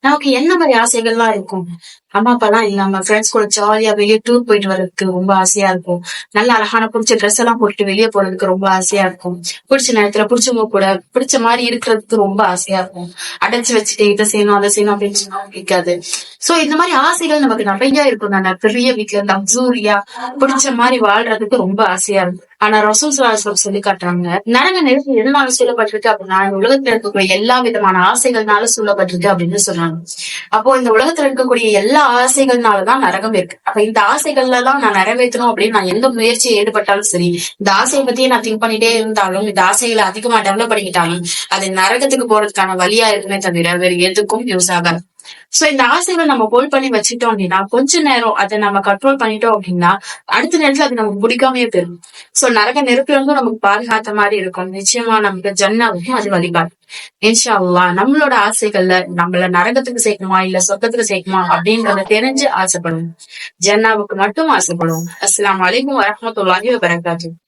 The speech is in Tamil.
நமக்கு என்ன மாதிரி ஆசைகள்லாம் இருக்கும்? அம்மா அப்பாலாம் இல்லாம ஃப்ரெண்ட்ஸ் கூட ஜாலியா வெளிய டூர் போயிட்டு வர்றதுக்கு ரொம்ப ஆசையா இருக்கும். நல்ல அழகான புடிச்ச ட்ரெஸ் எல்லாம் போட்டுட்டு வெளிய போறதுக்கு ரொம்ப ஆசையா இருக்கும். புடிச்ச நேரத்துல புடிச்சவங்க கூட பிடிச்ச மாரி இருக்கிறதுக்கு ரொம்ப ஆசையா இருக்கும். அடைச்சு வச்சுட்டு இதை செய்யணும், அதை செய்யணும் அப்படின்னு சொன்னா பிடிக்காது. சோ இந்த மாதிரி ஆசைகள் நமக்கு நிறைய இருக்கும் தானே. பெரிய வீட்டுல லக்ஸூரியா பிடிச்ச மாதிரி வாழ்றதுக்கு ரொம்ப ஆசையா இருக்கும். ஆனா ரசூல் ஸல்லல்லாஹு அலைஹி வஸல்லம் சொல்லி காட்டுறாங்க, நரக நெருப்பு எதனால சொல்லப்பட்டிருக்கு அப்படின்னா, இந்த உலகத்துல இருக்கக்கூடிய எல்லா விதமான ஆசைகள்னால சொல்லப்பட்டிருக்கு அப்படின்னு சொல்றாங்க. அப்போ இந்த உலகத்துல இருக்கக்கூடிய எல்லா ஆசைகள்னாலதான் நரகம் இருக்கு. அப்ப இந்த ஆசைகள்ல எல்லாம் நான் நிறைவேற்றணும் அப்படின்னு நான் எந்த முயற்சியை ஈடுபட்டாலும் சரி, இந்த ஆசையை பத்தியே நான் திங்க் பண்ணிட்டே இருந்தாலும், இந்த ஆசைகளை அதிகமா டெவலப் பண்ணிக்கிட்டாலும் அது நரகத்துக்கு போறதுக்கான வழியா இருக்குமே தவிர வேற எதுக்கும் யூஸ் ஆகாது. சோ இந்த ஆசைகளை நம்ம ஹோல்ட் பண்ணி வச்சுட்டோம் அப்படின்னா, கொஞ்ச நேரம் அதை நம்ம கண்ட்ரோல் பண்ணிட்டோம் அப்படின்னா, அடுத்த நேரத்துல அது நமக்கு பிடிக்காமயே போயிடும். சோ நரக நெருப்புல இருந்தும் நமக்கு பாதுகாத்த மாதிரி இருக்கும். நிச்சயமா நமக்கு ஜன்னாவுக்கும் அது வழிகாட்டும். இன்ஷா அல்லாஹ் நம்மளோட ஆசைகள்ல நம்மள நரகத்துக்கு சேர்க்கணுமா இல்ல சொர்க்கத்துக்கு சேர்க்கணுமா அப்படின்றத தெரிஞ்சு ஆசைப்படுவோம். ஜன்னாவுக்கு மட்டும் ஆசைப்படுவோம். அஸ்ஸலாமு அலைக்கும் வரஹ்மத்துல்லாஹி வபரகாத்துஹு.